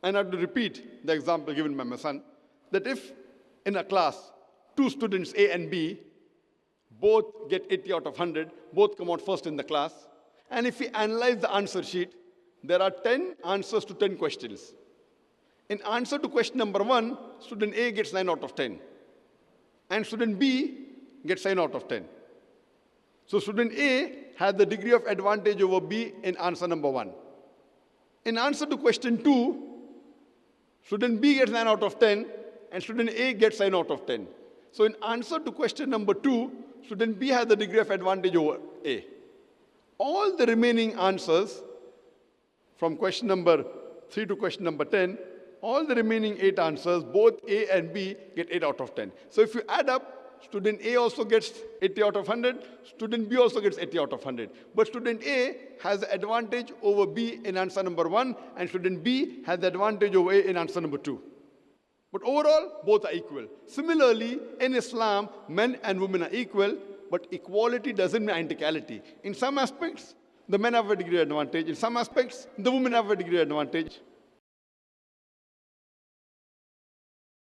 And I have to repeat the example given by my son, that if in a class, two students, A and B, both get 80 out of 100, both come out first in the class, and if we analyze the answer sheet, there are 10 answers to 10 questions. In answer to question number 1, student A gets 9 out of 10, and student B gets 9 out of 10. So student A has the degree of advantage over B in answer number 1. In answer to question 2, student B gets 9 out of 10, and student A gets 9 out of 10. So in answer to question number 2, student B has the degree of advantage over A. All the remaining answers from question number 3 to question number 10, all the remaining 8 answers, both A and B get 8 out of 10. So if you add up, student A also gets 80 out of 100, student B also gets 80 out of 100. But student A has the advantage over B in answer number 1, and student B has the advantage over A in answer number 2. But overall, both are equal. Similarly, in Islam, men and women are equal, but equality doesn't mean identicality. In some aspects, the men have a degree advantage. In some aspects, the women have a degree advantage.